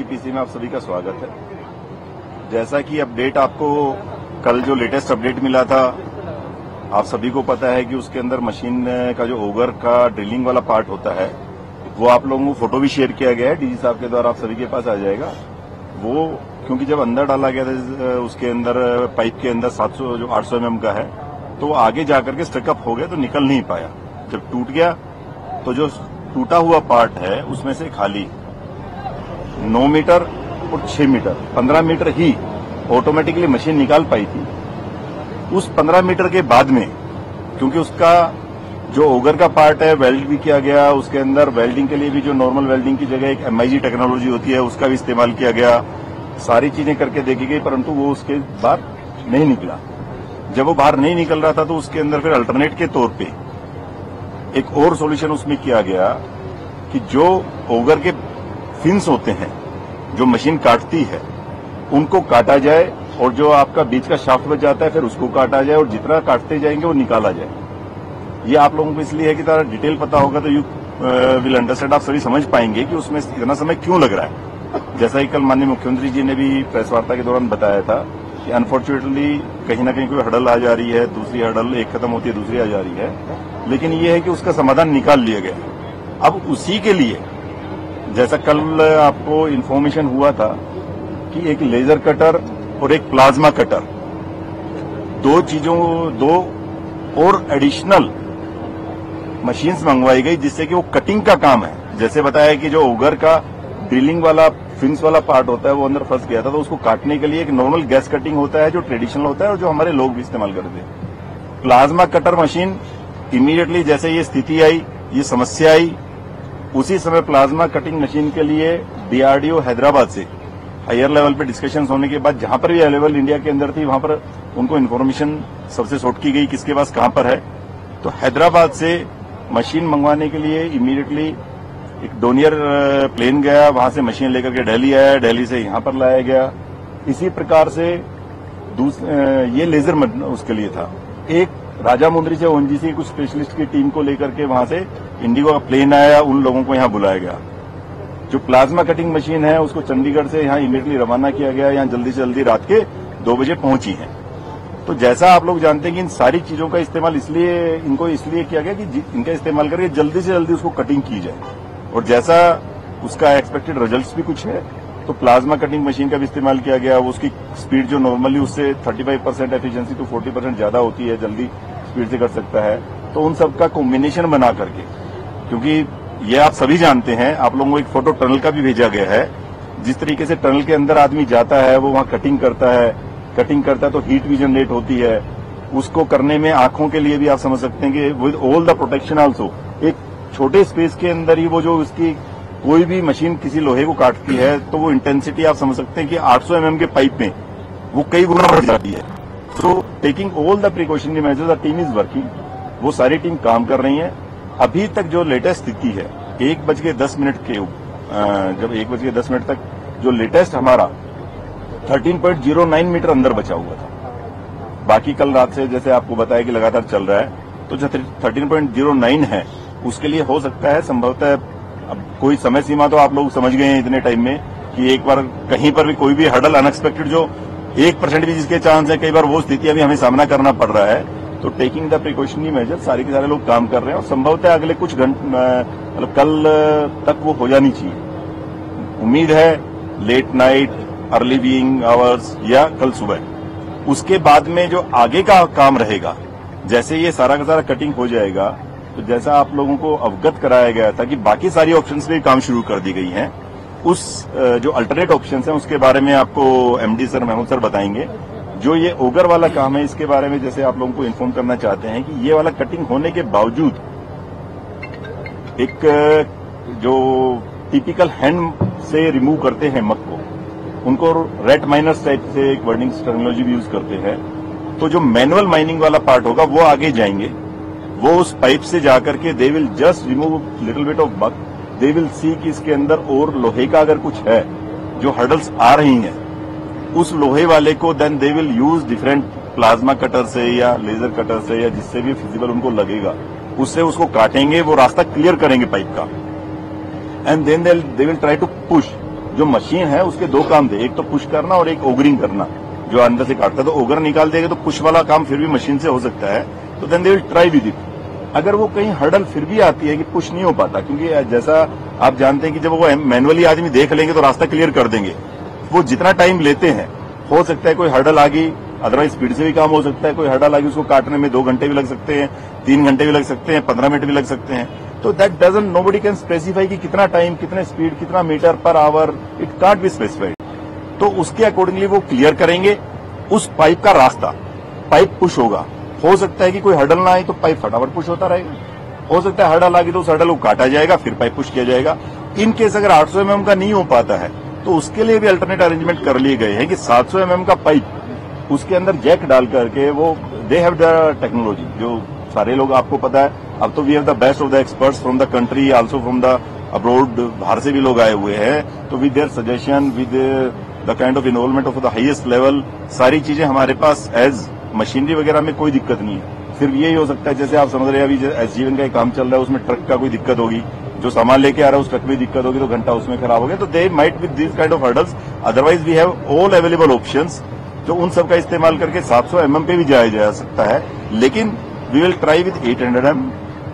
NTPC में आप सभी का स्वागत है। जैसा कि अपडेट आपको कल जो लेटेस्ट अपडेट मिला था, आप सभी को पता है कि उसके अंदर मशीन का जो ओगर का ड्रिलिंग वाला पार्ट होता है वो आप लोगों को फोटो भी शेयर किया गया है, डीजी साहब के द्वारा आप सभी के पास आ जाएगा। वो क्योंकि जब अंदर डाला गया था उसके अंदर पाइप के अंदर 700 जो 800 एमएम का है, तो वो आगे जाकर के स्टकअप हो गया तो निकल नहीं पाया। जब टूट गया तो जो टूटा हुआ पार्ट है उसमें से खाली 9 मीटर और 6 मीटर 15 मीटर ही ऑटोमेटिकली मशीन निकाल पाई थी। उस 15 मीटर के बाद में क्योंकि उसका जो ओगर का पार्ट है वेल्ड भी किया गया, उसके अंदर वेल्डिंग के लिए भी जो नॉर्मल वेल्डिंग की जगह एक एमआईजी टेक्नोलॉजी होती है उसका भी इस्तेमाल किया गया, सारी चीजें करके देखी गई, परंतु वो उसके बाहर नहीं निकला। जब वो बाहर नहीं निकल रहा था तो उसके अंदर फिर अल्टरनेट के तौर पे एक और सॉल्यूशन उसमें किया गया कि जो ओगर के फिन्स होते हैं जो मशीन काटती है उनको काटा जाए और जो आपका बीच का शाफ्ट बच जाता है फिर उसको काटा जाए और जितना काटते जाएंगे वो निकाला जाए। ये आप लोगों को इसलिए है कि तारा डिटेल पता होगा तो यू विल अंडरस्टैंड, आप सभी समझ पाएंगे कि उसमें इतना समय क्यों लग रहा है। जैसा कि कल माननीय मुख्यमंत्री जी ने भी प्रेस वार्ता के दौरान बताया था कि अनफॉर्चुनेटली कहीं ना कहीं कोई हडल आ जा रही है, दूसरी हडल एक खत्म होती है दूसरी आ जा रही है, लेकिन ये है कि उसका समाधान निकाल लिया गया। अब उसी के लिए जैसा कल आपको इन्फॉर्मेशन हुआ था कि एक लेजर कटर और एक प्लाज्मा कटर, दो और एडिशनल मशीन्स मंगवाई गई जिससे कि वो कटिंग का काम है। जैसे बताया कि जो ओगर का ड्रिलिंग वाला फिन्स वाला पार्ट होता है वो अंदर फंस गया था, तो उसको काटने के लिए एक नॉर्मल गैस कटिंग होता है जो ट्रेडिशनल होता है और जो हमारे लोग भी इस्तेमाल करते हैं। प्लाज्मा कटर मशीन इमीडिएटली जैसे ये स्थिति आई, ये समस्या आई, उसी समय प्लाज्मा कटिंग मशीन के लिए डीआरडीओ हैदराबाद से हायर लेवल पे डिस्कशन होने के बाद जहां पर भी अवेलेबल इंडिया के अंदर थी वहां पर उनको इन्फॉर्मेशन सबसे सॉर्ट की गई किसके पास कहां पर है। तो हैदराबाद से मशीन मंगवाने के लिए इमीडिएटली एक डोनियर प्लेन गया, वहां से मशीन लेकर के दिल्ली आया, दिल्ली से यहां पर लाया गया। इसी प्रकार से ये लेजर उसके लिए था। एक राजा मुंद्री से ओएनजीसी कुछ स्पेशलिस्ट की टीम को लेकर के वहां से इंडिगो का प्लेन आया, उन लोगों को यहां बुलाया गया। जो प्लाज्मा कटिंग मशीन है उसको चंडीगढ़ से यहां इमीडिएटली रवाना किया गया, यहां जल्दी से जल्दी रात के 2 बजे पहुंची है। तो जैसा आप लोग जानते हैं कि इन सारी चीजों का इस्तेमाल इसलिए किया गया कि इनका इस्तेमाल करके जल्दी से जल्दी उसको कटिंग की जाए, और जैसा उसका एक्सपेक्टेड रिजल्ट्स भी कुछ है तो प्लाज्मा कटिंग मशीन का भी इस्तेमाल किया गया। उसकी स्पीड जो नॉर्मली उससे 35% एफिशिएंसी टू 40% ज्यादा होती है, जल्दी स्पीड से कर सकता है। तो उन सबका कॉम्बिनेशन बना करके, क्योंकि ये आप सभी जानते हैं, आप लोगों को एक फोटो टनल का भी भेजा गया है, जिस तरीके से टनल के अंदर आदमी जाता है वो वहां कटिंग करता है तो हीट भी जनरेट होती है। उसको करने में आंखों के लिए भी आप समझ सकते हैं कि with all the protection also एक छोटे स्पेस के अंदर ही वो जो उसकी कोई भी मशीन किसी लोहे को काटती है तो वो इंटेंसिटी आप समझ सकते हैं कि 800 एमएम के पाइप में वो कई गुना बढ़ जाती है। So taking all the precautionary measures, the team is working, वो सारी टीम काम कर रही है। अभी तक जो लेटेस्ट स्थिति है 1:10 के जब 1:10 तक जो लेटेस्ट हमारा 13.09 मीटर अंदर बचा हुआ था। बाकी कल रात से जैसे आपको बताया कि लगातार चल रहा है, तो जो 13.09 है उसके लिए हो सकता है संभवतः, अब कोई समय सीमा तो आप लोग समझ गए हैं इतने टाइम में कि एक बार कहीं पर भी कोई भी हडल अनएक्सपेक्टेड जो 1% भी जिसके चांस है, कई बार वो स्थितियां भी हमें सामना करना पड़ रहा है। तो टेकिंग द प्रिकॉशनरी मेजर सारे के सारे लोग काम कर रहे हैं और संभवतः अगले कुछ घंटे मतलब कल तक वो हो जानी चाहिए। उम्मीद है late night, early wing hours या कल सुबह। उसके बाद में जो आगे का काम रहेगा, जैसे ये सारा का सारा कटिंग हो जाएगा तो जैसा आप लोगों को अवगत कराया गया था कि बाकी सारी ऑप्शंस पे काम शुरू कर दी गई हैं, उस जो अल्टरनेट ऑप्शंस हैं उसके बारे में आपको एमडी सर, महमूद सर बताएंगे। जो ये ओगर वाला काम है इसके बारे में जैसे आप लोगों को इन्फॉर्म करना चाहते हैं कि ये वाला कटिंग होने के बावजूद एक जो टिपिकल हैंड से रिमूव करते हैं मग को, उनको रेट माइनर्स टाइप से एक वर्डिंग टेक्नोलॉजी भी यूज करते हैं। तो जो मैनुअल माइनिंग वाला पार्ट होगा वो आगे जाएंगे, वो उस पाइप से जाकर के they will just remove little bit of mug, they will see कि इसके अंदर और लोहे का अगर कुछ है जो हर्डल्स आ रही हैं, उस लोहे वाले को then they will use different plasma cutter से या लेजर कटर से या जिससे भी फिजिबल उनको लगेगा उससे उसको काटेंगे, वो रास्ता क्लियर करेंगे पाइप का, and then they will try to push जो मशीन है उसके दो काम थे, एक तो पुश करना और एक ओगरिंग करना, जो अंदर से काटता है। तो ओगर निकाल देगा तो पुश वाला काम फिर भी मशीन से हो सकता है, तो then they will try with it. अगर वो कहीं हर्डल फिर भी आती है कि पुश नहीं हो पाता, क्योंकि जैसा आप जानते हैं कि जब वो मैनुअली आदमी देख लेंगे तो रास्ता क्लियर कर देंगे, वो जितना टाइम लेते हैं, हो सकता है कोई हर्डल आ गई, अदरवाइज स्पीड से भी काम हो सकता है, कोई हर्डल आ गई उसको काटने में 2 घंटे भी लग सकते हैं, 3 घंटे भी लग सकते हैं, 15 मिनट भी लग सकते हैं। तो that doesn't, nobody can specify कि कितना टाइम, कितने स्पीड, कितना metre per hour, it can't be specified. तो उसके अकॉर्डिंगली वो क्लियर करेंगे उस पाइप का रास्ता, पाइप पुश होगा। हो सकता है कि कोई हर्डल ना आए तो पाइप फटाफट पुश होता रहेगा, हो सकता है हर्डल आ गई तो उस हर्डल को काटा जाएगा, फिर पाइप पुश किया जाएगा। इन केस अगर 800 mm का नहीं हो पाता है तो उसके लिए भी अल्टरनेट अरेंजमेंट कर लिए गए हैं कि 700 mm का पाइप, उसके अंदर जैक डाल करके, वो दे हैव द टेक्नोलॉजी, जो सारे लोग आपको पता है, अब तो we have the best of the experts from the country, also from the abroad, बाहर से भी लोग आए हुए हैं। तो with their suggestion, with the kind of involvement of the highest level, सारी चीजें हमारे पास एज मशीनरी वगैरह में कोई दिक्कत नहीं है। सिर्फ यही हो सकता है, जैसे आप समझ रहे हैं अभी एसजीवन का काम चल रहा है, उसमें ट्रक का कोई दिक्कत होगी, जो सामान लेके आ रहा है उस ट्रक में दिक्कत होगी तो घंटा उसमें खराब हो गया, तो they might with this kind of hurdles. Otherwise we have all available options, जो उन सब का इस्तेमाल करके 700 mm पे भी जाया जा सकता है। लेकिन we will try with 800 mm,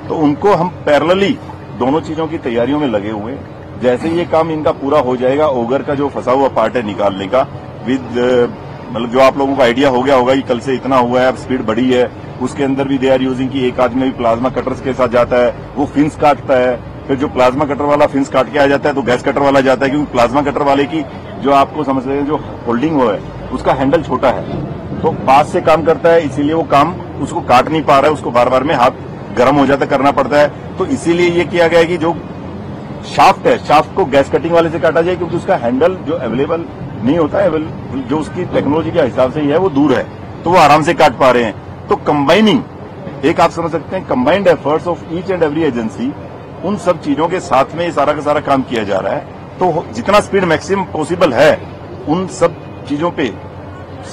तो उनको हम पैरेलली दोनों चीजों की तैयारियों में लगे हुए हैं। जैसे ये काम इनका पूरा हो जाएगा, ओगर का जो फंसा हुआ पार्ट है निकालने का, विद मतलब जो आप लोगों को आइडिया हो गया होगा कि कल से इतना हुआ है, अब स्पीड बढ़ी है, उसके अंदर भी दे आर यूजिंग की एक आदमी भी प्लाज्मा कटर्स के साथ जाता है, वो फिन्स काटता है, फिर जो प्लाज्मा कटर वाला फिन्स काट के आ जाता है तो गैस कटर वाला जाता है, क्योंकि प्लाज्मा कटर वाले की जो आपको समझ रहे हैं जो होल्डिंग हो है उसका हैंडल छोटा है, तो पास से काम करता है, इसीलिए वो काम उसको काट नहीं पा रहा है, उसको बार बार में हाथ गर्म हो जाता करना पड़ता है। तो इसीलिए ये किया गया है कि जो शाफ्ट है, शाफ्ट को गैस कटिंग वाले से काटा जाए, क्योंकि उसका हैंडल जो अवेलेबल नहीं होता है, जो उसकी टेक्नोलॉजी के हिसाब से ही है वो दूर है, तो वो आराम से काट पा रहे हैं। तो कंबाइनिंग, एक आप समझ सकते हैं combined efforts of each and every agency, उन सब चीजों के साथ में ये सारा का सारा काम किया जा रहा है। तो जितना स्पीड मैक्सिमम पॉसिबल है उन सब चीजों पे,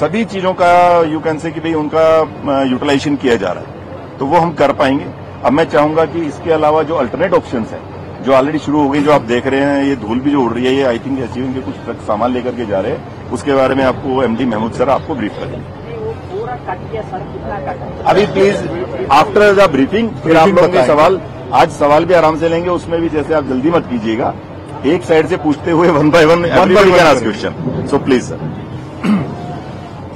सभी चीजों का यू कैन से कि भाई उनका यूटिलाइजेशन किया जा रहा है, तो वो हम कर पाएंगे। अब मैं चाहूंगा कि इसके अलावा जो अल्टरनेट ऑप्शंस है जो ऑलरेडी शुरू हो गई, जो आप देख रहे हैं, ये धूल भी जो उड़ रही है, ये आई थिंक अचीविंग के कुछ ट्रक सामान लेकर के जा रहे हैं, उसके बारे में आपको एमडी महमूद सर आपको ब्रीफ करेंगे। अभी प्लीज आफ्टर द ब्रीफिंग फिर आप लोगों के सवाल, आज सवाल भी आराम से लेंगे, उसमें भी जैसे आप जल्दी मत कीजिएगा, एक साइड से पूछते हुए one by one question, so please sir.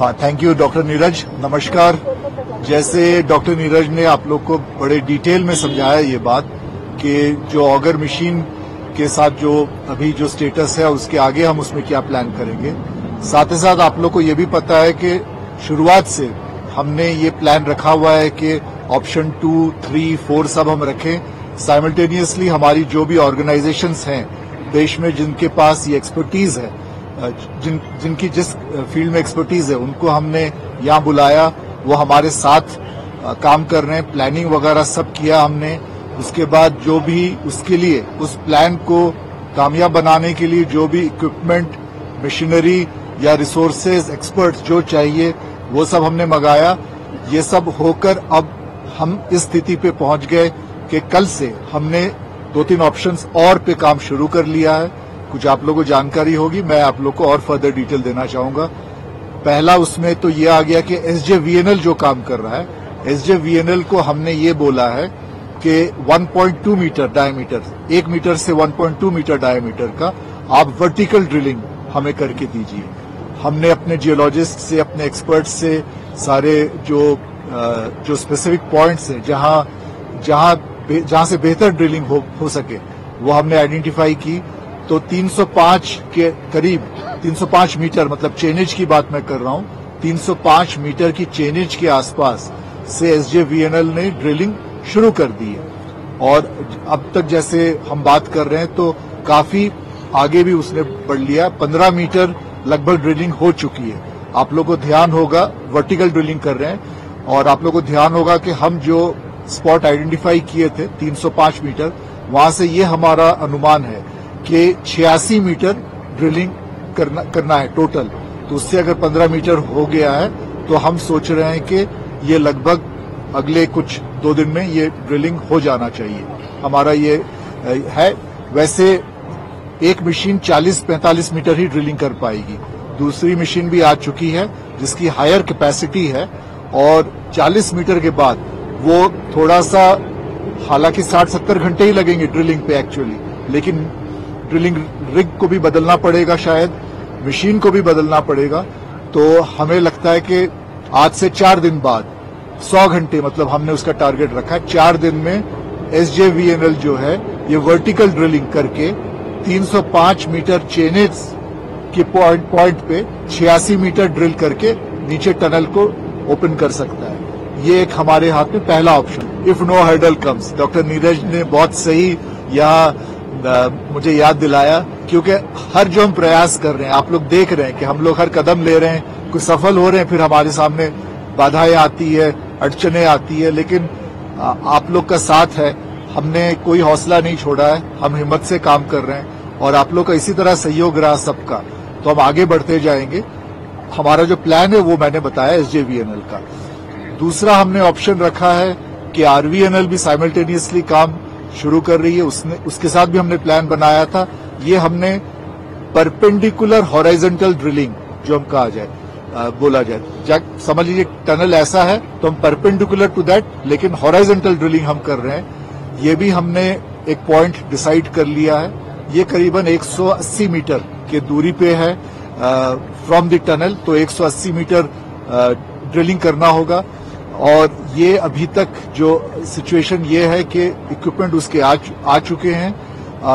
हाँ, थैंक यू डॉक्टर नीरज, नमस्कार। जैसे डॉक्टर नीरज ने आप लोग को बड़े डिटेल में समझाया ये बात कि जो ऑगर मशीन के साथ जो अभी जो स्टेटस है उसके आगे हम उसमें क्या प्लान करेंगे। साथ ही साथ आप लोग को ये भी पता है कि शुरुआत से हमने ये प्लान रखा हुआ है कि ऑप्शन 2, 3, 4 सब हम रखें। साइमल्टेनियसली हमारी जो भी ऑर्गेनाइजेशंस हैं देश में जिनके पास ये एक्सपर्टीज है, जिनकी जिस फील्ड में एक्सपर्टीज है, उनको हमने यहाँ बुलाया, वो हमारे साथ काम कर रहे हैं, प्लानिंग वगैरह सब किया हमने। उसके बाद जो भी उसके लिए उस प्लान को कामयाब बनाने के लिए जो भी इक्विपमेंट, मशीनरी या रिसोर्सेज, एक्सपर्ट्स जो चाहिए वो सब हमने मंगाया। ये सब होकर अब हम इस स्थिति पे पहुंच गए कि कल से हमने 2-3 ऑप्शंस और पे काम शुरू कर लिया है। कुछ आप लोगों को जानकारी होगी, मैं आप लोग को और फर्दर डिटेल देना चाहूंगा। पहला उसमें तो ये आ गया कि एसजेवीएनएल जो काम कर रहा है, एसजेवीएनएल को हमने ये बोला है कि 1.2 मीटर डायमीटर, 1 मीटर से 1.2 मीटर डायमीटर का आप वर्टिकल ड्रिलिंग हमें करके दीजिए। हमने अपने जियोलॉजिस्ट से, अपने एक्सपर्ट से सारे जो स्पेसिफिक पॉइंट्स हैं जहां से बेहतर ड्रिलिंग हो सके वो हमने आइडेंटिफाई की। तो 305 के करीब, 305 मीटर, मतलब चेनेज की बात मैं कर रहा हूं, 305 मीटर की चेनेज के आसपास से एसजेवीएनएल ने ड्रिलिंग शुरू कर दी है। और अब तक जैसे हम बात कर रहे हैं तो काफी आगे भी उसने बढ़ लिया, 15 मीटर लगभग ड्रिलिंग हो चुकी है। आप लोगों को ध्यान होगा, वर्टिकल ड्रिलिंग कर रहे हैं, और आप लोगों को ध्यान होगा कि हम जो स्पॉट आइडेंटिफाई किए थे 305 मीटर, वहां से ये हमारा अनुमान है कि 86 मीटर ड्रिलिंग करना है टोटल। तो उससे अगर 15 मीटर हो गया है तो हम सोच रहे हैं कि ये लगभग अगले कुछ 2 दिन में ये ड्रिलिंग हो जाना चाहिए, हमारा ये है। वैसे एक मशीन 40-45 मीटर ही ड्रिलिंग कर पाएगी। दूसरी मशीन भी आ चुकी है जिसकी हायर कैपेसिटी है और 40 मीटर के बाद वो थोड़ा सा, हालांकि 60-70 घंटे ही लगेंगे ड्रिलिंग पे एक्चुअली, लेकिन ड्रिलिंग रिग को भी बदलना पड़ेगा, शायद मशीन को भी बदलना पड़ेगा। तो हमें लगता है कि आज से 4 दिन बाद 100 घंटे, मतलब हमने उसका टारगेट रखा है 4 दिन में SJVNL जो है ये वर्टिकल ड्रिलिंग करके 305 मीटर चेनेज के पॉइंट पे 86 मीटर ड्रिल करके नीचे टनल को ओपन कर सकता है। ये एक हमारे हाथ में पहला option, if no hurdle comes. Doctor Neeraj ने बहुत सही यहाँ मुझे याद दिलाया, क्योंकि हर जो हम प्रयास कर रहे हैं, आप लोग देख रहे हैं कि हम लोग हर कदम ले रहे हैं, कुछ सफल हो रहे हैं, फिर हमारे सामने बाधाएं आती है, अड़चने आती है, लेकिन आप लोग का साथ है। हमने कोई हौसला नहीं छोड़ा है, हम हिम्मत से काम कर रहे हैं और आप लोग का इसी तरह सहयोग रहा सबका, तो हम आगे बढ़ते जाएंगे। हमारा जो प्लान है वो मैंने बताया SJVNL का। दूसरा हमने ऑप्शन रखा है कि RVNL भी साइमल्टेनियसली काम शुरू कर रही है, उसके साथ भी हमने प्लान बनाया था। ये हमने परपेंडिकुलर हॉराइजॉन्टल ड्रिलिंग जो हम कहा जाए, बोला जाए, समझ लीजिए टनल ऐसा है तो हम परपेंडिकुलर टू दैट, लेकिन हॉराइजॉन्टल ड्रिलिंग हम कर रहे हैं। ये भी हमने एक पॉइंट डिसाइड कर लिया है। ये करीबन 180 मीटर के दूरी पे है फ्रॉम द टनल, तो 180 मीटर ड्रिलिंग करना होगा। और ये अभी तक जो सिचुएशन ये है कि इक्विपमेंट उसके आ चुके हैं,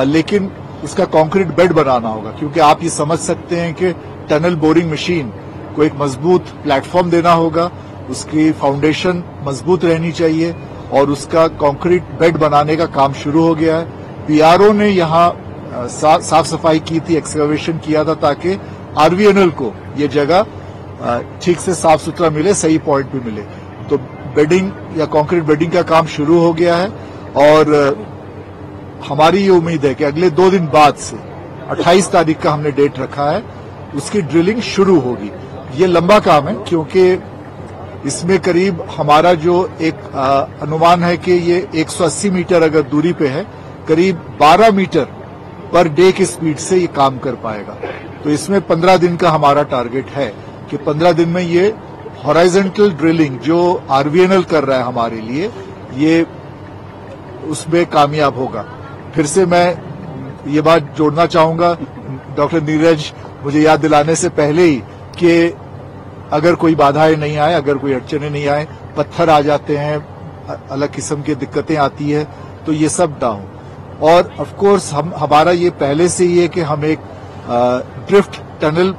लेकिन उसका कंक्रीट बेड बनाना होगा, क्योंकि आप ये समझ सकते हैं कि टनल बोरिंग मशीन को एक मजबूत प्लेटफॉर्म देना होगा, उसकी फाउंडेशन मजबूत रहनी चाहिए और उसका कंक्रीट बेड बनाने का काम शुरू हो गया है। PRO ने यहाँ साफ सफाई की थी, एक्सकवेशन किया था, ताकि RVNL को ये जगह ठीक से साफ सुथरा मिले, सही पॉइंट पे मिले। तो बेडिंग या कंक्रीट बेडिंग का काम शुरू हो गया है और हमारी ये उम्मीद है कि अगले 2 दिन बाद से 28 तारीख का हमने डेट रखा है, उसकी ड्रिलिंग शुरू होगी। ये लंबा काम है क्योंकि इसमें करीब हमारा जो एक अनुमान है कि ये 180 मीटर अगर दूरी पे है, करीब 12 मीटर पर डे की स्पीड से ये काम कर पाएगा। तो इसमें 15 दिन का हमारा टारगेट है कि 15 दिन में ये हॉराइजॉन्टल ड्रिलिंग जो RVNL कर रहा है हमारे लिए, ये उसमें कामयाब होगा। फिर से मैं ये बात जोड़ना चाहूंगा, डॉक्टर नीरज मुझे याद दिलाने से पहले ही, कि अगर कोई बाधाएं नहीं आए, अगर कोई अड़चने नहीं आए, पत्थर आ जाते हैं, अलग किस्म की दिक्कतें आती है, तो ये सब ना हो। और ऑफ कोर्स हमारा ये पहले से ही है कि हम एक ड्रिफ्ट टनल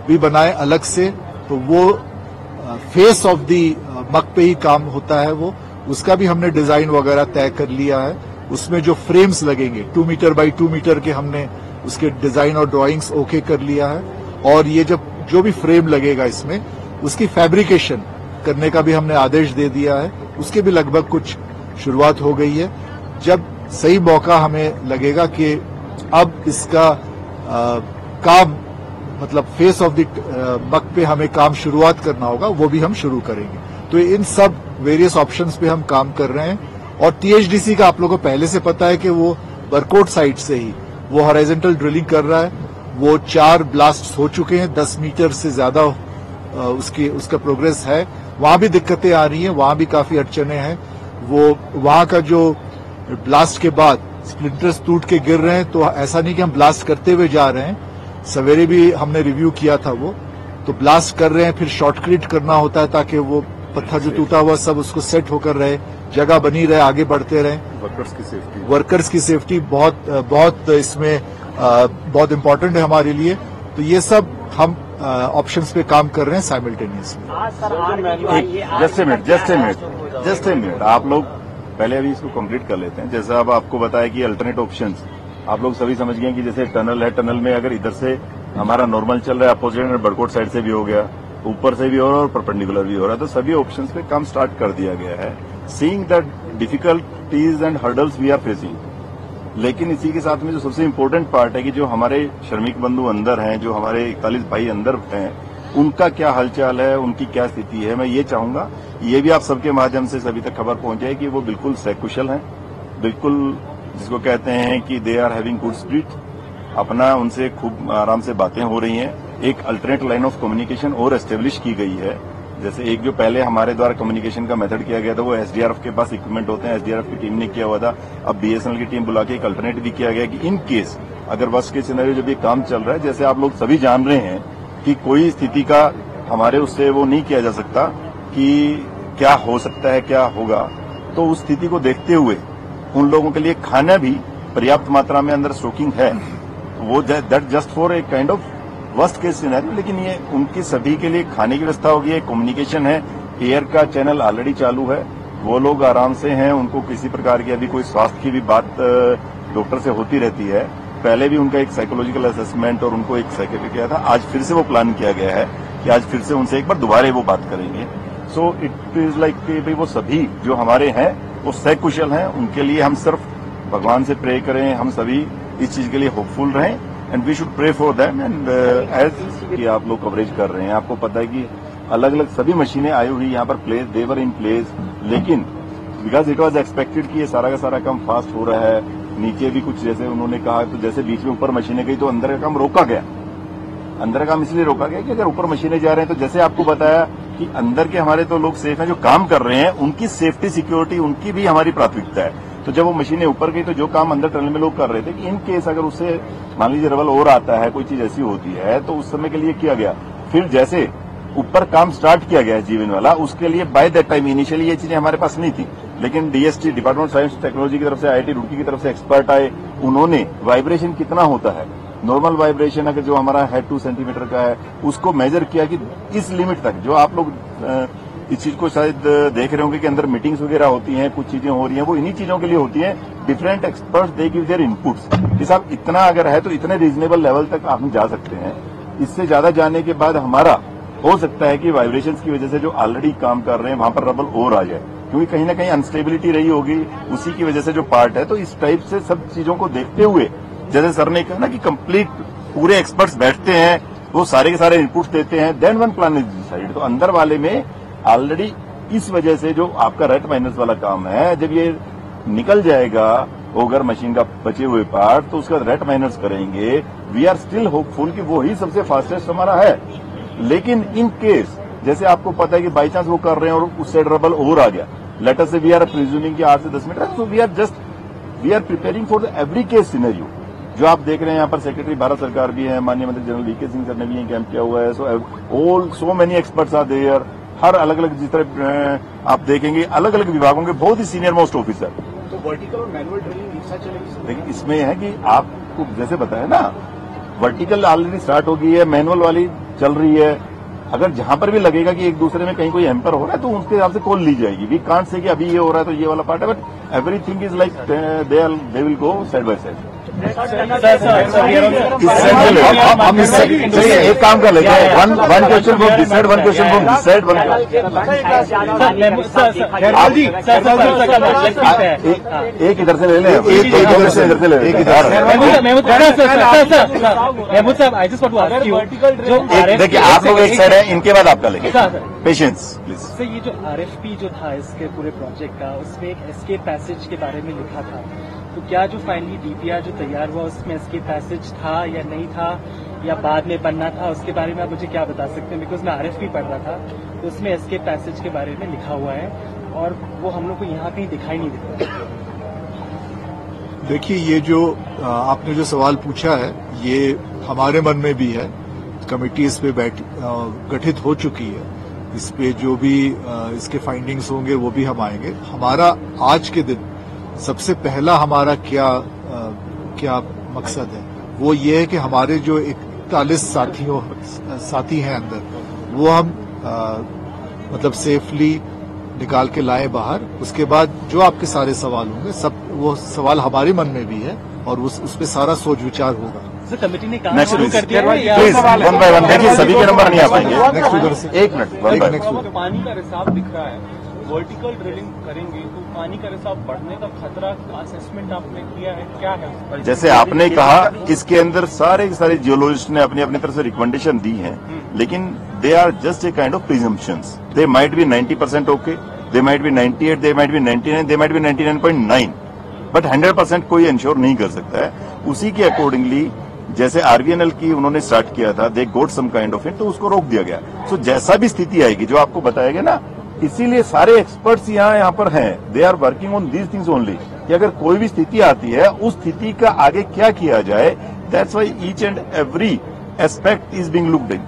भी बनाए अलग से, तो वो फेस ऑफ दी मक पे ही काम होता है, वो उसका भी हमने डिजाइन वगैरह तय कर लिया है। उसमें जो फ्रेम्स लगेंगे 2 मीटर बाई 2 मीटर के, हमने उसके डिजाइन और ड्राइंग्स ओके कर लिया है। और ये जो भी फ्रेम लगेगा इसमें, उसकी फैब्रिकेशन करने का भी हमने आदेश दे दिया है, उसके भी लगभग कुछ शुरुआत हो गई है। जब सही मौका हमें लगेगा कि अब इसका काम, मतलब फेस ऑफ द मक पे हमें काम शुरुआत करना होगा, वो भी हम शुरू करेंगे। तो इन सब वेरियस ऑप्शंस पे हम काम कर रहे हैं। और THDC का आप लोगों को पहले से पता है कि वो बरकोट साइड से ही वो हॉराइजॉन्टल ड्रिलिंग कर रहा है। वो 4 ब्लास्ट हो चुके हैं, 10 मीटर से ज्यादा उसका प्रोग्रेस है। वहां भी दिक्कतें आ रही हैं, वहां भी काफी अड़चने हैं। वो वहां का जो ब्लास्ट के बाद स्प्लिंटर्स टूट के गिर रहे हैं, तो ऐसा नहीं कि हम ब्लास्ट करते हुए जा रहे हैं, सवेरे भी हमने रिव्यू किया था, वो तो ब्लास्ट कर रहे हैं, फिर शॉर्टक्रीट करना होता है ताकि वो पत्थर जो टूटा हुआ सब उसको सेट होकर रहे, जगह बनी रहे, आगे बढ़ते रहे। वर्कर्स की सेफ्टी बहुत इसमें बहुत इम्पोर्टेंट है हमारे लिए। तो ये सब हम ऑप्शंस पे काम कर रहे हैं साइमल्टेनियसली। जस्ट ए मिनट, आप लोग पहले अभी इसको कंप्लीट कर लेते हैं। जैसा अब आपको बताया कि अल्टरनेट ऑप्शंस आप लोग सभी समझ गए कि जैसे टनल है, टनल में अगर इधर से हमारा नॉर्मल चल रहा है, अपोजिट में बड़कोट साइड से भी हो गया, ऊपर से भी हो रहा है और परपेंडिकुलर भी हो रहा है, तो सभी ऑप्शंस पे काम स्टार्ट कर दिया गया है। Seeing the difficulties and hurdles we are facing, लेकिन इसी के साथ में जो सबसे इम्पोर्टेंट पार्ट है कि जो हमारे श्रमिक बंधु अंदर हैं, जो हमारे 41 भाई अंदर हैं, उनका क्या हालचाल है, उनकी क्या स्थिति है। मैं ये चाहूंगा ये भी आप सबके माध्यम से सभी तक खबर पहुंच जाए कि वो बिल्कुल सकुशल हैं, बिल्कुल जिसको कहते हैं कि they are having good spirit, अपना उनसे खूब आराम से बातें हो रही हैं। एक अल्टरनेट लाइन ऑफ कम्युनिकेशन और एस्टेब्लिश की गई है। जैसे एक जो पहले हमारे द्वारा कम्युनिकेशन का मेथड किया गया था, वो एसडीआरएफ के पास इक्विपमेंट होते हैं, एसडीआरएफ की टीम ने किया हुआ था। अब बीएसएनएल की टीम बुला के एक अल्टरनेट भी किया गया कि इन केस अगर वर्स्ट केस सिनेरियो जब ये काम चल रहा है, जैसे आप लोग सभी जान रहे हैं कि कोई स्थिति का हमारे उससे वो नहीं किया जा सकता कि क्या हो सकता है, क्या होगा, तो उस स्थिति को देखते हुए उन लोगों के लिए खाना भी पर्याप्त मात्रा में अंदर स्टॉकिंग है। वो that just for a kind of worst case scenario, लेकिन ये उनकी सभी के लिए खाने की व्यवस्था होगी है, कम्युनिकेशन है, एयर का चैनल ऑलरेडी चालू है, वो लोग आराम से हैं, उनको किसी प्रकार की अभी कोई स्वास्थ्य की भी बात डॉक्टर से होती रहती है। पहले भी उनका एक साइकोलॉजिकल असेसमेंट और उनको एक साइकेट्री किया था, आज फिर से वो प्लान किया गया है कि आज फिर से उनसे एक बार दोबारा वो बात करेंगे। सो इट इज लाइक भाई वो सभी जो हमारे हैं वो सकुशल हैं, उनके लिए हम सिर्फ भगवान से प्रे करें, हम सभी इस चीज के लिए होपफुल रहें and we should pray for them. And as कि आप लोग कवरेज कर रहे हैं, आपको पता है कि अलग अलग सभी मशीनें आई हुई यहाँ पर प्लेस, देवर इन प्लेस, लेकिन बिकॉज इट वॉज एक्सपेक्टेड कि ये सारा का सारा काम फास्ट हो रहा है, नीचे भी कुछ जैसे उन्होंने कहा, तो जैसे बीच में ऊपर मशीनें गई तो अंदर का काम रोका गया। अंदर का काम इसलिए रोका गया कि अगर ऊपर मशीनें जा रहे हैं तो जैसे आपको बताया कि अंदर के हमारे तो लोग सेफ हैं, जो काम कर रहे हैं उनकी सेफ्टी सिक्योरिटी उनकी भी हमारी प्राथमिकता है। तो जब वो मशीनें ऊपर गई तो जो काम अंदर टनल में लोग कर रहे थे कि इन केस अगर उससे मान लीजिए रबल और आता है, कोई चीज ऐसी होती है, तो उस समय के लिए किया गया। फिर जैसे ऊपर काम स्टार्ट किया गया है जीवन वाला, उसके लिए बाय दैट टाइम इनिशियली ये चीजें हमारे पास नहीं थी, लेकिन DST department of science technology की तरफ से आईआईटी रुड़की की तरफ से एक्सपर्ट आए, उन्होंने वाइब्रेशन कितना होता है, नॉर्मल वाइब्रेशन अगर जो हमारा है 2 सेंटीमीटर का है, उसको मेजर किया कि इस लिमिट तक, जो आप लोग इस चीज को शायद देख रहे होंगे कि अंदर मीटिंग्स वगैरह होती हैं, कुछ चीजें हो रही हैं, वो इन्हीं चीजों के लिए होती हैं। Different experts they give their inputs कि साहब इतना अगर है तो इतने रीजनेबल लेवल तक आप जा सकते हैं। इससे ज्यादा जाने के बाद हमारा हो सकता है कि वाइब्रेशंस की वजह से जो ऑलरेडी काम कर रहे हैं वहां पर रबल और आ जाए, क्योंकि कहीं ना कहीं अनस्टेबिलिटी रही होगी उसी की वजह से जो पार्ट है। तो इस टाइप से सब चीजों को देखते हुए, जैसे सर ने कहा ना कि कंप्लीट पूरे एक्सपर्ट्स बैठते हैं, वो सारे के सारे इनपुट्स देते हैं, then one plan is decided. तो अंदर वाले में ऑलरेडी इस वजह से जो आपका रेट माइनस वाला काम है, जब ये निकल जाएगा ओगर मशीन का बचे हुए पार्ट, तो उसका रेट माइनस करेंगे। वी आर स्टिल होपफुल कि वो ही सबसे फास्टेस्ट हमारा है। लेकिन इन केस जैसे आपको पता है कि बाई चांस वो कर रहे हैं और उस साइड रबल और आ गया, लेट अस से वी आर प्रिज्यूमिंग कि 8 से 10 metre, so we are preparing for the every case scenario. जो आप देख रहे हैं यहाँ पर सेक्रेटरी भारत सरकार भी है, माननीय मंत्री जनरल वीके सिंह सर ने भी ये कैंप किया हुआ है। So many experts are there, हर अलग अलग जिस तरह आप देखेंगे अलग अलग विभागों के बहुत ही सीनियर मोस्ट ऑफिसर। तो वर्टिकल और मैनुअल ड्रिलिंग एक साथ चलेगी? लेकिन इसमें है कि आपको जैसे बताया ना, वर्टिकल ऑलरेडी स्टार्ट हो गई है, मैनुअल वाली चल रही है। अगर जहां पर भी लगेगा कि एक दूसरे में कहीं कोई एम्पर हो रहा है तो उसके हिसाब से कॉल ली जाएगी। वी कांट से कि अभी ये हो रहा है तो ये वाला पार्ट है, but everything is like they will go side by side. हम चलिए एक काम कर लेते हैं, one question from this side, one question from this side, one एक इधर से ले लें, एक इधर से ले लें, एक इधर। देखिए आप लोग एक साइड है, इनके बाद आपका लेंगे, पेशेंस प्लीज। सर ये जो आरएफपी जो था इसके पूरे प्रोजेक्ट का, उसमें एक एस्केप पैसेज के बारे में लिखा था, तो क्या जो फाइनली डीपीआर जो तैयार हुआ उसमें एस्केप पैसेज था या नहीं था, या बाद में बनना था, उसके बारे में आप मुझे क्या बता सकते हैं? बिकॉज मैं आरएफपी पढ़ रहा था तो उसमें एस्केप पैसेज के बारे में लिखा हुआ है और वो हम लोग को यहाँ कहीं दिखाई नहीं देता। देखिए ये जो आपने जो सवाल पूछा है ये हमारे मन में भी है, कमेटी इस पे गठित हो चुकी है, इस पे जो भी इसके फाइंडिंग्स होंगे वो भी हम आएंगे। हमारा आज के दिन सबसे पहला हमारा क्या मकसद है, वो ये है कि हमारे जो 41 साथी हैं अंदर, वो हम मतलब सेफली निकाल के लाए बाहर। उसके बाद जो आपके सारे सवाल होंगे सब वो सवाल हमारे मन में भी है और उस पे सारा सोच विचार होगा। सर कमेटी ने काम शुरू कर दिया है, प्लीज वन बाय वन देखिए, सभी के नंबर नहीं आ पाएंगे। नेक्स्ट उधर से एक मिनट, वन बाय वन। पानी का रिसाव दिख रहा है, वर्टिकल ड्रिलिंग करेंगे तो पानी का रिसाव बढ़ने का खतरा असेसमेंट आपने किया है, क्या है? जैसे आपने कहा इसके अंदर सारे के सारे जियोलॉजिस्ट ने अपनी अपनी तरफ से रिकमेंडेशन दी है, लेकिन they are just a kind of presumptions. They might be 90% okay, they might be 98, they might be 99, they might be 99.9, but 100% कोई इंश्योर नहीं कर सकता है। उसी के अकॉर्डिंगली जैसे आरवीएनएल की उन्होंने स्टार्ट किया था, दे गोट सम काइंड ऑफ इट, तो उसको रोक दिया गया। सो जैसा भी स्थिति आएगी जो आपको बताया गया ना, इसीलिए सारे एक्सपर्ट्स यहाँ पर हैं, they are working on these things only, कि अगर कोई भी स्थिति आती है उस स्थिति का आगे क्या किया जाए। That's why each and every aspect is being looked in,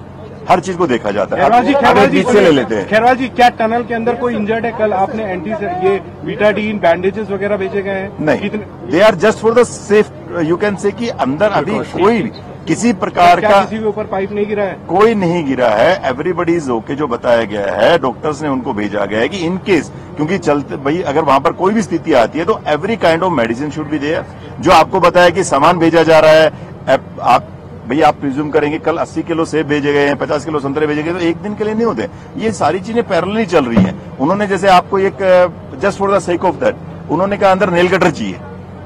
हर चीज को देखा जाता है। खैरवाल जी से ले लेते हैं। खैरवाल जी, क्या टनल के अंदर कोई इंजर्ड है? कल आपने ये बीटाडीन बैंडेजेस वगैरह भेजे गए हैं? नहीं, they are just for the safe, you can say कि अंदर अभी कोई किसी प्रकार का किसी के ऊपर पाइप नहीं गिरा है? कोई नहीं गिरा है। एवरीबडी इज ओके, जो बताया गया है, डॉक्टर्स ने उनको भेजा गया है कि इन केस, क्योंकि चलते भाई अगर वहां पर कोई भी स्थिति आती है तो every kind of medicine should be there. जो आपको बताया कि सामान भेजा जा रहा है, आप प्रिज्यूम करेंगे कल 80 किलो सेब भेजे गए हैं, 50 किलो संतरे भेजे गए, तो एक दिन के लिए नहीं होते। ये सारी चीजें पैरेलली चल रही हैं। उन्होंने जैसे आपको एक just for the sake of that, उन्होंने कहा अंदर नेल कटर चाहिए,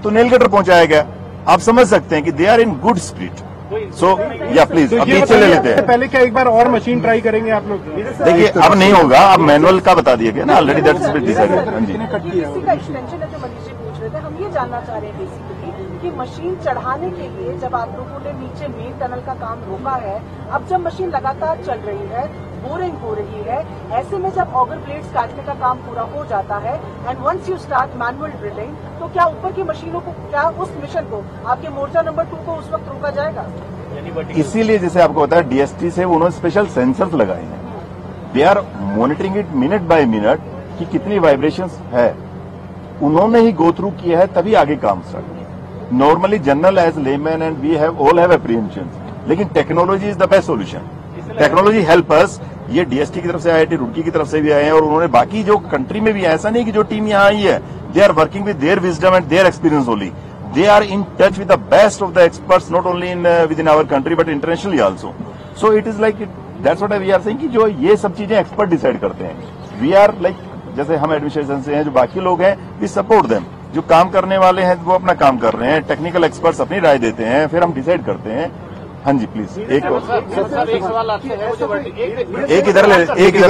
तो नेल कटर पहुंचाया गया। आप समझ सकते हैं कि they are in good spirit. So या प्लीज अब नीचे ले लेते हैं। पहले क्या एक बार और मशीन ट्राई करेंगे आप लोग? देखिए अब नहीं होगा, अब मैनुअल का बता दिया गया ना ऑलरेडी, दैट इज डिसाइडेड। हाँ जी, इसी का एक्सटेंशन है जो मनीष जी पूछ रहे थे। हम ये जानना चाह रहे हैं बेसिकली कि मशीन चढ़ाने के लिए जब आप लोगों ने नीचे मेन टनल का काम रोका है, अब जब मशीन लगातार चल रही है, बोरिंग हो रही है, ऐसे में जब ऑगर ब्लेड्स काटने का काम पूरा हो जाता है and once you start manual drilling, तो क्या ऊपर की मशीनों को, क्या उस मिशन को, आपके मोर्चा नंबर 2 को उस वक्त रोका जाएगा? इसीलिए जैसे आपको बताया डीएसटी से उन्होंने स्पेशल सेंसर्स लगाए हैं। They are monitoring it minute by minute कि कितनी वाइब्रेशंस है, उन्होंने ही गो थ्रू किया है, तभी आगे काम स्टार्ट किया। Normally general as layman and we have all have apprehensions, लेकिन technology is the best solution. Technology help us. ये डीएसटी की तरफ से आईआईटी रुड़की की तरफ से भी आए हैं, और उन्होंने बाकी जो कंट्री में भी, ऐसा नहीं कि जो टीम यहाँ आई है, they are working with their wisdom and their experience only. They are in touch with the best of the experts, not only in within our country but internationally also. So it is like that's what we are saying कि जो ये सब चीजें expert decide करते हैं। We are like, जैसे हम administration से हैं, जो बाकी लोग हैं, we support them। जो काम करने वाले हैं वो अपना काम कर रहे हैं, टेक्निकल एक्सपर्ट्स अपनी राय देते हैं, फिर हम डिसाइड करते हैं। हाँ जी प्लीज, एक सवाल आपसे है, एक इधर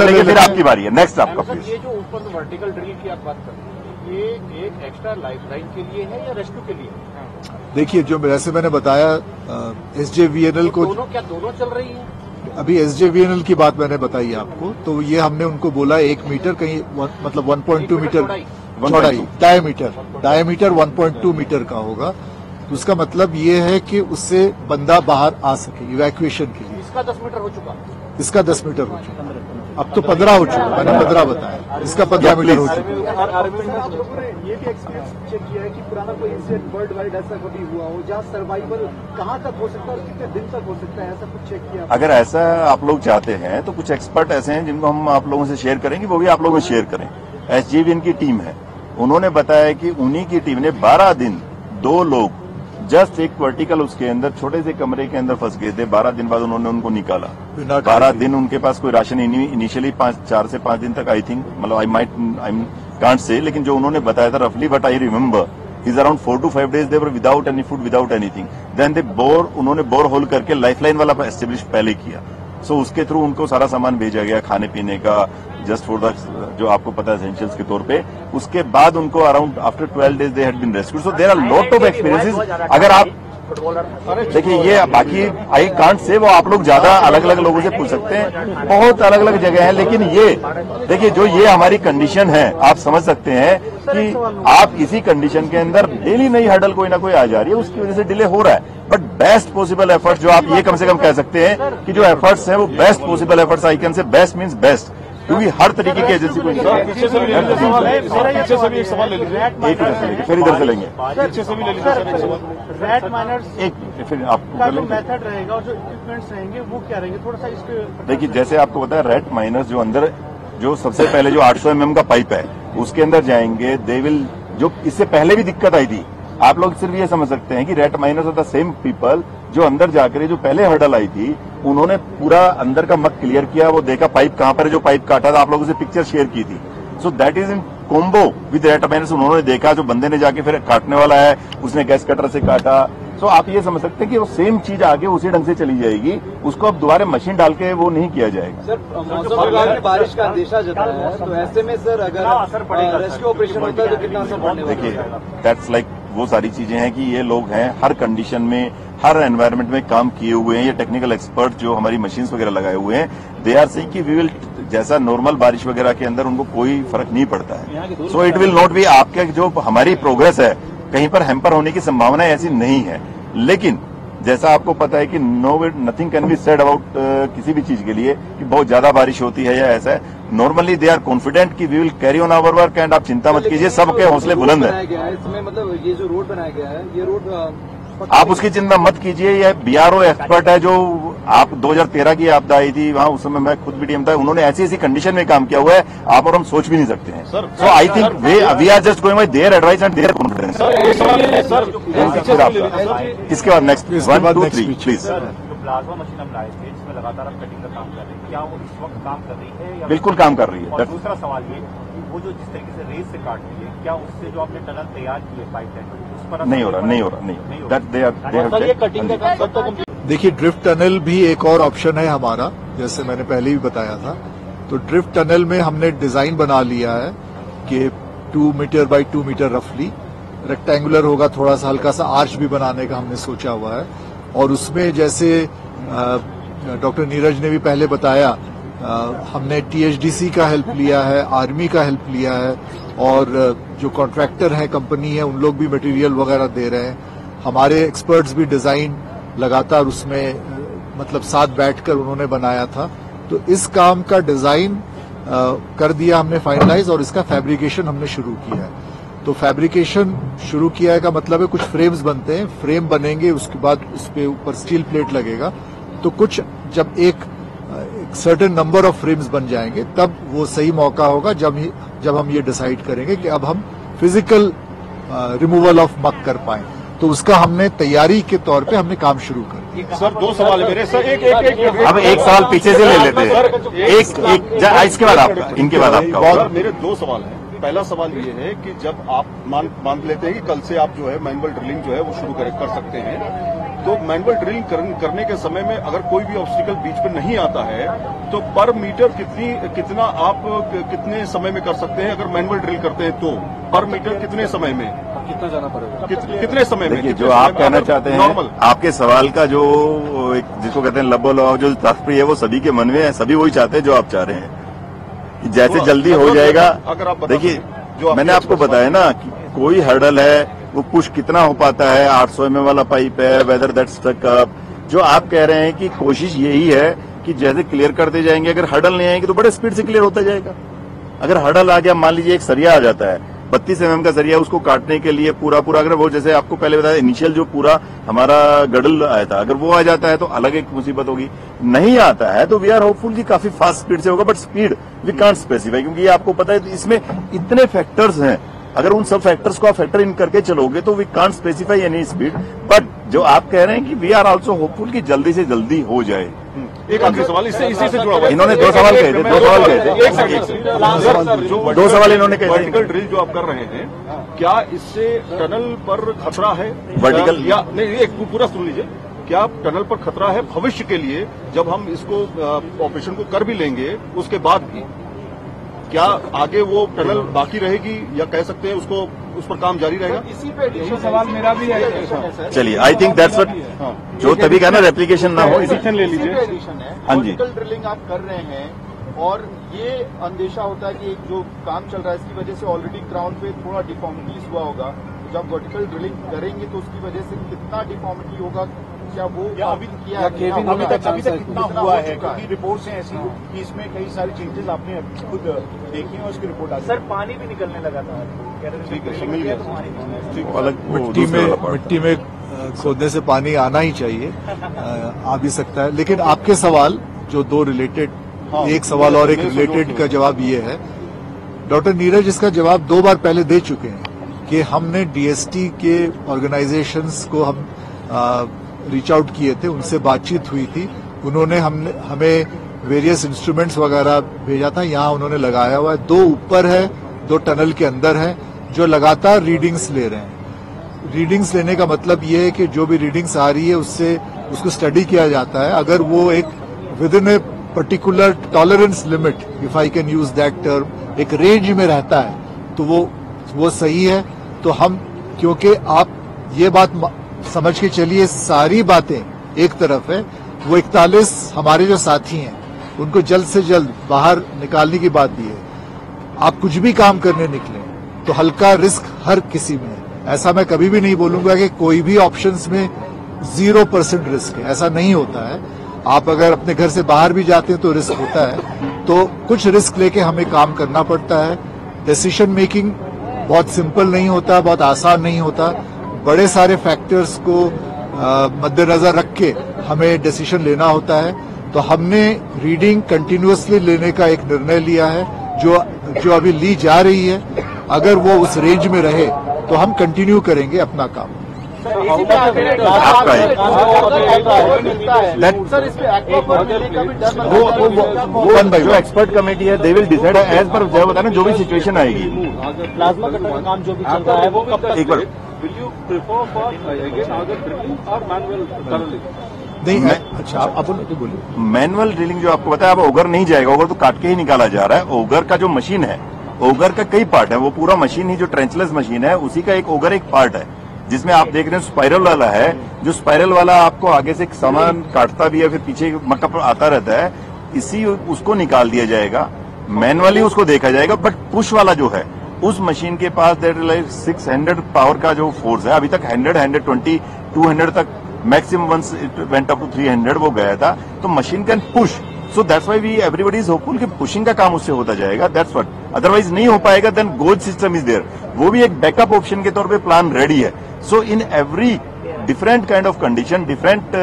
लेके फिर आपकी बारी है, नेक्स्ट आपका प्लीज। ये जो ऊपर वर्टिकल ड्रिल की आप बात कर रहे हैं, ये एक एक्स्ट्रा लाइफलाइन के लिए है या रेस्क्यू के लिए? देखिए, जो जैसे मैंने बताया एसजेवीएनएल को, दोनों चल रही है? अभी एसजेवीएनएल की बात मैंने बताई आपको, तो ये हमने उनको बोला 1 मीटर, कहीं मतलब 1.2 मीटर चौड़ाई, डायमीटर 1.2 मीटर का होगा। तो उसका मतलब ये है कि उससे बंदा बाहर आ सके इवैक्यूएशन के लिए। इसका 10 मीटर हो चुका? इसका 10 मीटर हो चुका, अब तो 15 हो चुका, मैंने 15 बताया, इसका 15 मीटर हो चुका। आप लोगों ने ये भी एक्सपीरियंस चेक किया है कि पुराना कोई इंसिडेंट वर्ल्ड वाइड ऐसा कभी हुआ हो जहाँ सर्वाइवल कहाँ तक हो सकता है और कितने दिन तक हो सकता है, ऐसा कुछ चेक किया? अगर ऐसा आप लोग चाहते हैं तो कुछ एक्सपर्ट ऐसे हैं जिनको हम आप लोगों से शेयर करेंगे, वो भी आप लोगों से शेयर करें। एसजेवीएन की टीम है, उन्होंने बताया कि उन्हीं की टीम ने 12 दिन 2 लोग जस्ट एक वर्टिकल उसके अंदर छोटे से कमरे के अंदर फंस गए थे। 12 दिन बाद उन्होंने उनको निकाला। 12 दिन उनके पास कोई राशन इनिशियली 4 से 5 दिन तक आई थिंक, मतलब आई कांट से, लेकिन जो उन्होंने बताया था रफली, but I remember is around 4 to 5 days they were without any food, without anything. Then they उन्होंने बोर होल करके लाइफलाइन वाला एस्टेब्लिश पहले किया। सो उसके थ्रू उनको सारा सामान भेजा गया, खाने पीने का, जस्ट फॉर द जो आपको पता है एसेंशियल्स के तौर पे। उसके बाद उनको around after 12 days they had been rescued. So there are lot of experiences. अगर आप देखिए, ये बाकी आई कांट से, वो आप लोग ज्यादा अलग अलग लोगों से पूछ सकते हैं, बहुत अलग अलग जगह है। लेकिन ये देखिए, जो ये हमारी कंडीशन है, आप समझ सकते हैं कि आप इसी कंडीशन के अंदर डेली नई हर्डल कोई ना कोई आ जा रही है, उसकी वजह से डिले हो रहा है। बट बेस्ट पॉसिबल एफर्ट्स, जो आप ये कम से कम कह सकते हैं कि जो एफर्ट्स हैं वो best possible efforts, I can say best means best, क्योंकि हर तरीके की एजेंसी को पीछे से भी एक सवाल ले लीजिए, एक इधर से लेंगे, फिर इधर से लेंगे, पीछे से भी ले लीजिए सर एक सवाल। रैट माइनर्स एक फिर आपको का कर जो लेंगे। मेथड रहेगा और जो इक्विपमेंट्स रहेंगे वो क्या रहेंगे, थोड़ा सा इसके देखिए, जैसे आपको पता है रेट माइनस जो अंदर, जो सबसे पहले जो 800 mm का पाइप है उसके अंदर जाएंगे, दे विल, जो इससे पहले भी दिक्कत आई थी, आप लोग सिर्फ ये समझ सकते हैं कि rate minus of the same people जो अंदर जाकर जो पहले हर्डल आई थी, उन्होंने पूरा अंदर का मक क्लियर किया, वो देखा पाइप कहां पर है, जो पाइप काटा था, आप लोगों से पिक्चर शेयर की थी। So that is in combo with rate minus. उन्होंने देखा, जो बंदे ने जाके फिर काटने वाला है उसने गैस कटर से काटा। सो आप ये समझ सकते हैं कि वो सेम चीज आगे उसी ढंग से चली जाएगी, उसको अब दोबारा मशीन डाल के वो नहीं किया जाएगा। सर, मौसम विभाग ने बारिश का अंदेशा जताया है, तो ऐसे में सर अगर रेस्क्यू ऑपरेशन होता है तो कितना असर पड़ने वाला है? देखिए, दैट्स लाइक वो सारी चीजें हैं कि ये लोग हैं हर कंडीशन में, हर एनवायरनमेंट में काम किए हुए हैं, ये टेक्निकल एक्सपर्ट जो हमारी मशीन्स वगैरह लगाए हुए हैं, दे आर सेइंग कि वी विल, जैसा नॉर्मल बारिश वगैरह के अंदर उनको कोई फर्क नहीं पड़ता है। So it will not be, आपके जो हमारी प्रोग्रेस है कहीं पर हैम्पर होने की संभावना ऐसी नहीं है। लेकिन जैसा आपको पता है कि nothing can be said about किसी भी चीज के लिए कि बहुत ज्यादा बारिश होती है या ऐसा है। नॉर्मली दे आर कॉन्फिडेंट कि we will carry on our work and आप चिंता मत कीजिए, सबके हौसले बुलंद है। इसमें मतलब ये जो रोड बनाया गया है, ये रोड आप उसकी चिंता मत कीजिए, ये बीआरओ एक्सपर्ट है जो आप 2013 की आपदा आई थी, वहां उस समय मैं खुद भी टीम था, उन्होंने ऐसी ऐसी कंडीशन में काम किया हुआ है आप और हम सोच भी नहीं सकते हैं। So I think we are just going by their advice and their confidence. इसके बाद नेक्स्ट 1 2 3 प्लीज। प्लाज्मा मशीन हम लाए थे जिसमें लगातार हम कटिंग का काम कर रहे हैं, क्या वो इस वक्त काम कर रही है या बिल्कुल काम कर रही है। और दूसरा सवाल ये कि वो जो जिस तरीके से रेस से काट रही है, क्या उससे जो आपने टनल तैयार की है पाइपलाइन उस पर नहीं हो रहा दैट दे आर ये कटिंग का काम कब तक? देखिए, ड्रिफ्ट टनल भी एक और ऑप्शन है हमारा, जैसे मैंने पहले भी बताया था। तो ड्रिफ्ट टनल में हमने डिजाइन बना लिया है कि 2 मीटर बाई 2 मीटर रफली रेक्टेंगुलर होगा, थोड़ा सा हल्का सा आर्च भी बनाने का हमने सोचा हुआ है। और उसमें जैसे डॉक्टर नीरज ने भी पहले बताया, हमने टीएचडीसी का हेल्प लिया है, आर्मी का हेल्प लिया है, और जो कॉन्ट्रैक्टर है, कंपनी है, उन लोग भी मटेरियल वगैरह दे रहे हैं। हमारे एक्सपर्ट्स भी डिजाइन लगातार उसमें मतलब साथ बैठकर उन्होंने बनाया था। तो इस काम का डिजाइन कर दिया हमने फाइनलाइज, और इसका फैब्रिकेशन हमने शुरू किया है। तो फैब्रिकेशन शुरू किया है का मतलब है कुछ फ्रेम्स बनते हैं, फ्रेम बनेंगे, उसके बाद उस पे ऊपर स्टील प्लेट लगेगा। तो कुछ जब एक सर्टेन नंबर ऑफ फ्रेम्स बन जाएंगे तब वो सही मौका होगा जब हम ये डिसाइड करेंगे कि अब हम फिजिकल रिमूवल ऑफ मक कर पाएं। तो उसका हमने तैयारी के तौर पे हमने काम शुरू कर दिया। सर 2 सवाल है मेरे सर, एक अब एक सवाल पीछे से ले लेते हैं, इसके बाद आपका, इनके बाद आपका। सर मेरे 2 सवाल हैं। पहला सवाल ये है कि जब आप मान लेते हैं कि कल से आप जो है मैनुअल ड्रिलिंग जो है वो शुरू कर सकते हैं, तो मैनुअल ड्रिलिंग करने के समय में अगर कोई भी ऑब्स्टिकल बीच पे नहीं आता है तो पर मीटर कितना आप कितने समय में कर सकते हैं? अगर मैनुअल ड्रिल करते हैं तो पर मीटर कितने समय में, कितना जाना पड़ेगा, कितने समय में? देखिए, जो आप कहना चाहते हैं, आपके सवाल का जो जिसको कहते हैं लबो लबाव जो तात्पर्य है वो सभी के मन में है, सभी वही चाहते हैं जो आप चाह रहे हैं, जैसे जल्दी हो जाएगा। अगर आप देखिए, मैंने आपको बताया ना कि कोई हर्डल है, वो पुश कितना हो पाता है, 800 mm वाला पाइप है, वेदर दैट स्टक अप। जो आप कह रहे हैं कि कोशिश यही है कि जैसे क्लियर करते जाएंगे, अगर हर्डल नहीं आएंगे तो बड़े स्पीड से क्लियर होता जाएगा। अगर हर्डल आ गया, मान लीजिए एक सरिया आ जाता है, 32 mm का सरिया, उसको काटने के लिए पूरा अगर वो जैसे आपको पहले बताया इनिशियल जो पूरा हमारा गडल आया था, अगर वो आ जाता है तो अलग एक मुसीबत होगी। नहीं आता है तो वी आर होपफुल कि काफी फास्ट स्पीड से होगा, but speed we can't specify, क्योंकि ये आपको पता है इसमें इतने फैक्टर्स हैं। अगर उन सब फैक्टर्स को आप फैक्टर इन करके चलोगे तो we can't specify any speed, but जो आप कह रहे हैं कि वी आर आल्सो होपफुल कि जल्दी से जल्दी हो जाए। एक आखिरी सवाल इसी से जुड़ा हुआ है। इन्होंने 2 सवाल कहे थे, 2 सवाल कहे थे, 2 सवाल इन्होंने कहे थे। वर्टिकल ड्रिल जो आप कर रहे हैं, क्या इससे टनल पर खतरा है? वर्टिकल या नहीं, एक पूरा सुन लीजिए। क्या टनल पर खतरा है भविष्य के लिए, जब हम इसको ऑपरेशन को कर भी लेंगे उसके बाद भी? क्या आगे वो टनल बाकी रहेगी या कह सकते हैं उसको उस पर काम जारी रहेगा? इसी पे यही सवाल मेरा भी है। चलिए, आई थिंक दैट्स व्हाट जो तभी कहना रेप्लिकेशन ना हो, डिसीजन ले लीजिए। हाँ जी। वर्टिकल ड्रिलिंग आप कर रहे हैं और ये अंदेशा होता है कि जो काम चल रहा है इसकी वजह से ऑलरेडी ग्राउंड पे थोड़ा डिफॉर्मिटीज हुआ होगा। जब वर्टिकल ड्रिलिंग करेंगे तो उसकी वजह से कितना डिफॉर्मिटी होगा, क्या वो अभी किया अभी तक कितना हुआ है? क्योंकि रिपोर्ट्स हैं ऐसी कि इसमें कई सारी चेंजेस आपने खुद देखी हैं और उसकी रिपोर्ट आ गई। सर पानी भी निकलने लगा था, मिट्टी में खोदने से पानी आना ही चाहिए, आ भी सकता है। लेकिन आपके सवाल जो 2 रिलेटेड, एक सवाल और एक रिलेटेड का जवाब ये है, डॉक्टर नीरज इसका जवाब 2 बार पहले दे चुके हैं कि हमने डीएसटी के ऑर्गेनाइजेशंस को हम रीच आउट किए थे, उनसे बातचीत हुई थी, उन्होंने हमें वेरियस इंस्ट्रूमेंट्स वगैरह भेजा था, यहाँ उन्होंने लगाया हुआ है। 2 ऊपर है, 2 टनल के अंदर है, जो लगातार रीडिंग्स ले रहे हैं। रीडिंग्स लेने का मतलब ये है कि जो भी रीडिंग्स आ रही है उससे उसको स्टडी किया जाता है। अगर वो एक with in a particular tolerance limit, if I can use that term, एक रेंज में रहता है तो वो सही है। तो हम, क्योंकि आप ये बात समझ के चलिए सारी बातें एक तरफ है, वो 41 हमारे जो साथी हैं उनको जल्द से जल्द बाहर निकालने की बात दी है। आप कुछ भी काम करने निकले तो हल्का रिस्क हर किसी में है। ऐसा मैं कभी भी नहीं बोलूंगा कि कोई भी ऑप्शंस में 0% रिस्क है, ऐसा नहीं होता है। आप अगर अपने घर से बाहर भी जाते हैं तो रिस्क होता है, तो कुछ रिस्क लेके हमें काम करना पड़ता है। डिसीजन मेकिंग बहुत सिंपल नहीं होता, बहुत आसान नहीं होता, बड़े सारे फैक्टर्स को मद्देनजर रख के हमें डिसीजन लेना होता है। तो हमने रीडिंग कंटिन्यूअसली लेने का एक निर्णय लिया है, जो अभी ली जा रही है। अगर वो उस रेंज में रहे तो हम कंटिन्यू करेंगे अपना काम। आपका है जो एक्सपर्ट कमेटी है, they will decide as per जो बताया ना, जो भी सिचुएशन आएगी। प्लाज्मा कटर का काम जो भी चल रहा है वो कब तक? एक बार नहीं, अच्छा आप बोलिए। मैनुअल ड्रिलिंग जो आपको बताया, अब ओगर नहीं जाएगा, ओगर तो काट के ही निकाला जा रहा है। ओगर का जो मशीन है, ओगर का कई पार्ट है, वो पूरा मशीन ही जो ट्रेंचलेस मशीन है उसी का एक ओगर एक पार्ट है, जिसमें आप देख रहे हैं स्पाइरल वाला है। जो स्पाइरल वाला आपको आगे से सामान काटता भी है, फिर पीछे मक्का आता रहता है, इसी उसको निकाल दिया जाएगा, मैनुअली उसको देखा जाएगा। बट पुश वाला जो है उस मशीन के पास दैट लाइक 600 पावर का जो फोर्स है, अभी तक 100, 120, 200 तक maximum once it went up to 300 वो गया था। तो machine can push, so that's why we everybody is hopeful कि पुशिंग का काम उससे होता जाएगा। दैट्स व्हाट, अदरवाइज नहीं हो पाएगा। Then goes system is there, वो भी एक बैकअप ऑप्शन के तौर पे प्लान रेडी है। So in every different kind of condition different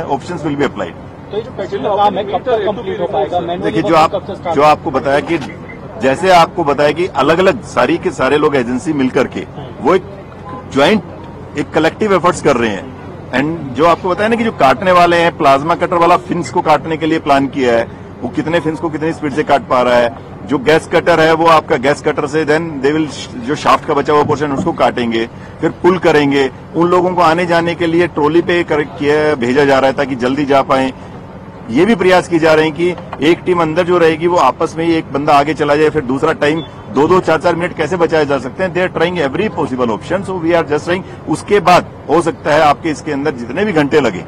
options will be applied. तो ये जो पेट्रोल का काम है कब तक कंप्लीट हो पाएगा? देखिए, जो आपको बताया कि जैसे आपको बताया कि अलग अलग सारी के सारे लोग एजेंसी मिलकर के वो एक ज्वाइंट एक कलेक्टिव एफर्ट्स कर रहे हैं। एंड जो आपको बताया ना कि जो काटने वाले हैं, प्लाज्मा कटर वाला फिन्स को काटने के लिए प्लान किया है, वो कितने फिन्स को कितनी स्पीड से काट पा रहा है। जो गैस कटर है वो आपका गैस कटर से देन दे विल जो शाफ्ट का बचा हुआ पोर्शन उसको काटेंगे, फिर पुल करेंगे। उन लोगों को आने जाने के लिए ट्रॉली पे भेजा जा रहा है ताकि जल्दी जा पाए। ये भी प्रयास की जा रहे हैं कि एक टीम अंदर जो रहेगी वो आपस में ही एक बंदा आगे चला जाए, फिर दूसरा टाइम 2-2, 4-4 मिनट कैसे बचाए जा सकते हैं। They are trying every possible option, so we are just trying. उसके बाद हो सकता है आपके इसके अंदर जितने भी घंटे लगे,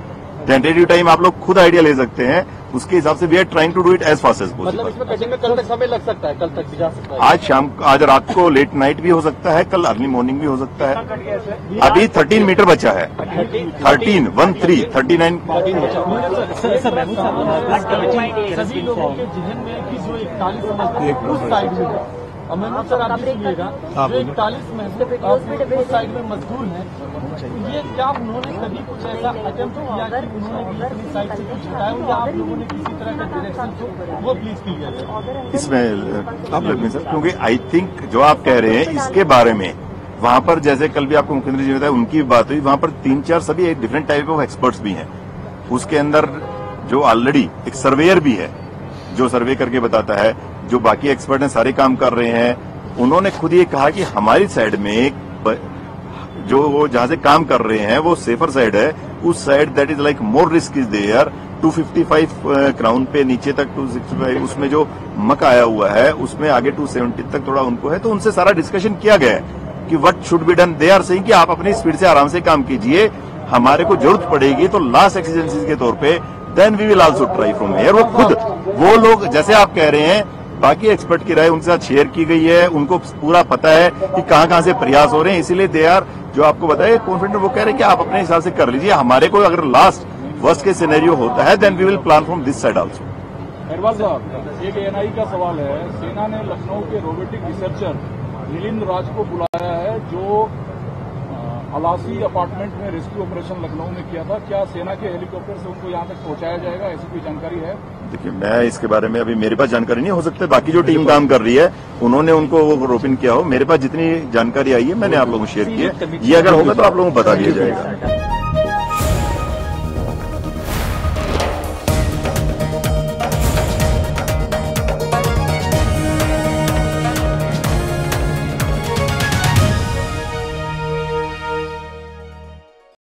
टेंटेटिव टाइम आप लोग खुद आइडिया ले सकते हैं, उसके हिसाब से we are trying to do it as fast as possible. मतलब इसमें कटिंग में कल तक समय लग सकता है, कल तक भी जा सकता है। आज शाम, आज रात को लेट नाइट भी हो सकता है, कल अर्ली मॉर्निंग भी हो सकता है। अभी 13 मीटर बचा है, 13, 39। सभी लोगों के जहन में कि जो 41 उस साइड में अमेंडमेंट सर आप देखिएगा, जो 41 उस साइड में मजदूर है, ये क्या उन्होंने कभी कुछ ऐसा अटेम्प्ट किया कि उन्होंने भी अपनी साइड से कुछ बताया, या आप लोगों ने किसी तरह का डायरेक्शन जो वो प्लीज क्लियर है इसमें आप लोग सर, क्योंकि आई थिंक जो आप कह रहे हैं इसके बारे में वहां पर जैसे कल भी आपको मुख्यमंत्री जी ने बताया, उनकी बात हुई, वहां पर 3-4 सभी डिफरेंट टाइप ऑफ एक्सपर्ट्स भी हैं। उसके अंदर जो ऑलरेडी एक सर्वेयर भी है जो सर्वे करके बताता है, जो बाकी एक्सपर्ट हैं सारे काम कर रहे हैं। उन्होंने खुद ये कहा कि हमारी साइड में जो वो जहां से काम कर रहे हैं वो सेफर साइड है, उस side that is like more risk is there. 255 crown पे नीचे तक 265 उसमें जो मक आया हुआ है उसमें आगे 270 तक थोड़ा उनको है। तो उनसे सारा डिस्कशन किया गया है कि what should be done. They are saying कि आप अपनी स्पीड से आराम से काम कीजिए, हमारे को जरूरत पड़ेगी तो लास्ट एक्सीजेंसीज के तौर पे then we will also try from here. वो खुद वो लोग जैसे आप कह रहे हैं, बाकी एक्सपर्ट की राय उनके साथ शेयर की गई है, उनको पूरा पता है कि कहां से प्रयास हो रहे हैं, इसीलिए दे आर जो आपको बताया कॉन्फिडेंट, वो कह रहे हैं कि आप अपने हिसाब से कर लीजिए, हमारे को अगर लास्ट वर्स्ट के सिनेरियो होता है then we will plan from this side also. Aharwal साहब, एक एनआई का सवाल है, सेना ने लखनऊ के रोबोटिक रिसर्चर नीलिंद्र राज को बुलाया है जो अलासी अपार्टमेंट में रेस्क्यू ऑपरेशन लखनऊ में किया था। क्या सेना के हेलीकॉप्टर से उनको यहां तक पहुंचाया जाएगा, ऐसी कोई जानकारी है? देखिए, मैं इसके बारे में अभी मेरे पास जानकारी नहीं, हो सकता है बाकी जो टीम काम कर रही है उन्होंने उनको वो रोपिन किया हो। मेरे पास जितनी जानकारी आई है मैंने आप लोगों को शेयर की है, ये अगर होगा तो आप लोगों को बता दिया जाएगा।